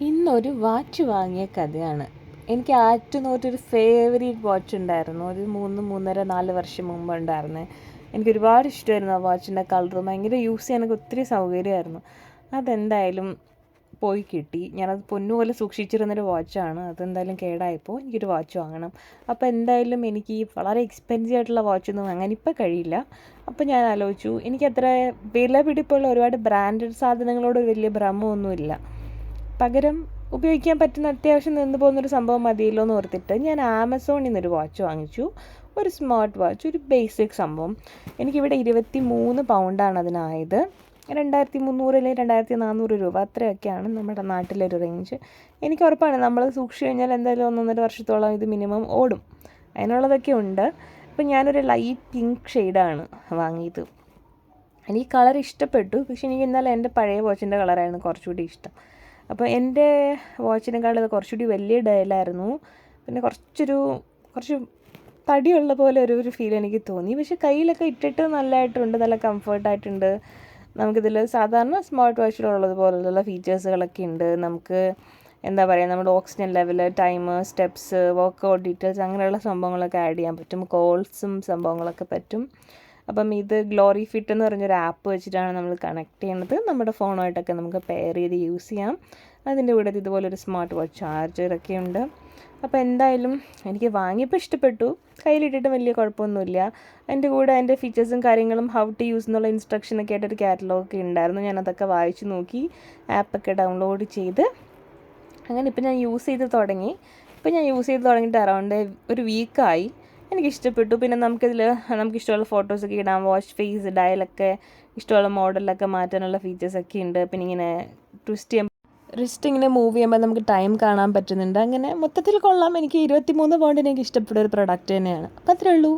ഇന്നൊരു വാച്ച് വാങ്ങിയ കഥയാണ്. എനിക്ക് ആറ്റുനോറ്റൊരു ഫേവറേറ്റ് വാച്ച് ഉണ്ടായിരുന്നു. ഒരു 3, 3.5, 4 വർഷം മുമ്പ് ഉണ്ടായിരുന്നു. എനിക്കൊരുപാട് ഇഷ്ടമായിരുന്നു ആ വാച്ചിൻ്റെ കളർ. ഭയങ്കര യൂസ് ചെയ്യാനൊക്കെ ഒത്തിരി സൗകര്യമായിരുന്നു. അതെന്തായാലും പോയി കിട്ടി. ഞാനത് പൊന്നുപോലെ സൂക്ഷിച്ചിരുന്നൊരു വാച്ചാണ്. അതെന്തായാലും കേടായപ്പോൾ എനിക്കൊരു വാച്ച് വാങ്ങണം. അപ്പോൾ എന്തായാലും എനിക്ക് ഈ വളരെ എക്സ്പെൻസീവ് ആയിട്ടുള്ള വാച്ചൊന്നും വാങ്ങാൻ ഇപ്പോൾ കഴിയില്ല. അപ്പോൾ ഞാൻ ആലോചിച്ചു, എനിക്കത്ര വില പിടിപ്പുള്ള ഒരുപാട് ബ്രാൻഡഡ് സാധനങ്ങളോട് വലിയ ഭ്രമമൊന്നുമില്ല. പകരം ഉപയോഗിക്കാൻ പറ്റുന്ന അത്യാവശ്യം നിന്ന് പോകുന്നൊരു സംഭവം മതിയല്ലോ എന്ന് ഓർത്തിട്ട് ഞാൻ ആമസോണിൽ നിന്നൊരു വാച്ച് വാങ്ങിച്ചു. ഒരു സ്മാർട്ട് വാച്ച്, ഒരു ബേസിക് സംഭവം. എനിക്കിവിടെ 23 പൗണ്ടാണ് അതിനായത്. 2300 അല്ലെങ്കിൽ 2400 രൂപ, അത്രയൊക്കെയാണ് നമ്മുടെ നാട്ടിലൊരു റേഞ്ച്. എനിക്ക് ഉറപ്പാണ് നമ്മൾ സൂക്ഷിച്ചു കഴിഞ്ഞാൽ എന്തായാലും 1.5 വർഷത്തോളം ഇത് മിനിമം ഓടും. അതിനുള്ളതൊക്കെ ഉണ്ട്. അപ്പം ഞാനൊരു ലൈറ്റ് പിങ്ക് ഷെയ്ഡാണ് വാങ്ങിയത്. എനിക്ക് കളർ ഇഷ്ടപ്പെട്ടു. പക്ഷെ എനിക്ക് ഇന്നലെ എൻ്റെ പഴയ വാച്ചിൻ്റെ കളറായിരുന്നു കുറച്ചുകൂടി ഇഷ്ടം. അപ്പോൾ എൻ്റെ വാച്ചിനെക്കാളും ഇത് കുറച്ചുകൂടി വലിയ ഡയലായിരുന്നു. പിന്നെ കുറച്ച് തടിയുള്ള പോലെ ഒരു ഫീൽ എനിക്ക് തോന്നി. പക്ഷെ കയ്യിലൊക്കെ ഇട്ടിട്ട് നല്ലതായിട്ടുണ്ട്, നല്ല കംഫർട്ടായിട്ടുണ്ട്. നമുക്കിതിൽ സാധാരണ സ്മാർട്ട് വാച്ചിലുള്ളത് പോലുള്ള ഫീച്ചേഴ്സുകളൊക്കെ ഉണ്ട്. നമുക്ക് എന്താ പറയുക, നമ്മുടെ oxygen level, time, steps, workout details, അങ്ങനെയുള്ള സംഭവങ്ങളൊക്കെ ആഡ് ചെയ്യാൻ പറ്റും. കോൾസും സംഭവങ്ങളൊക്കെ പറ്റും. അപ്പം ഇത് ഗ്ലോറി ഫിറ്റ് എന്ന് പറഞ്ഞൊരു ആപ്പ് വെച്ചിട്ടാണ് നമ്മൾ കണക്ട് ചെയ്യുന്നത്. നമ്മുടെ ഫോണുമായിട്ടൊക്കെ നമുക്ക് പെയർ ചെയ്ത് യൂസ് ചെയ്യാം. അതിൻ്റെ കൂടെ ഇതുപോലൊരു സ്മാർട്ട് വാച്ച് ചാർജറൊക്കെ ഉണ്ട്. അപ്പോൾ എന്തായാലും എനിക്ക് വാങ്ങിയപ്പോൾ ഇഷ്ടപ്പെട്ടു. കയ്യിലിട്ടിട്ട് വലിയ കുഴപ്പമൊന്നുമില്ല. അതിൻ്റെ കൂടെ അതിൻ്റെ ഫീച്ചേഴ്സും കാര്യങ്ങളും, ഹൗ ടു യൂസ് എന്നുള്ള ഇൻസ്ട്രക്ഷനൊക്കെ ആയിട്ടൊരു കാറ്റലോഗൊക്കെ ഉണ്ടായിരുന്നു. ഞാനതൊക്കെ വായിച്ച് നോക്കി, ആപ്പൊക്കെ ഡൗൺലോഡ് ചെയ്ത് അങ്ങനെ ഇപ്പം ഞാൻ യൂസ് ചെയ്ത് തുടങ്ങിയിട്ട് അറൗണ്ട് ഒരു വീക്കായി. എനിക്കിഷ്ടപ്പെട്ടു. പിന്നെ നമുക്കിഷ്ടമുള്ള ഫോട്ടോസൊക്കെ ഇടാം. വാച്ച് ഫേസ് ഡയലൊക്കെ ഇഷ്ടമുള്ള മോഡലൊക്കെ മാറ്റാനുള്ള ഫീച്ചേഴ്സൊക്കെ ഉണ്ട്. പിന്നെ ഇങ്ങനെ റിസ്റ്റ് ഇങ്ങനെ മൂവ് ചെയ്യുമ്പോൾ നമുക്ക് ടൈം കാണാൻ പറ്റുന്നുണ്ട്. അങ്ങനെ മൊത്തത്തിൽ കൊള്ളാം. എനിക്ക് 23 പൗണ്ടിന് എനിക്ക് ഇഷ്ടപ്പെട്ട ഒരു പ്രൊഡക്റ്റ് തന്നെയാണ്. അപ്പോൾ അത്രേ ഉള്ളൂ.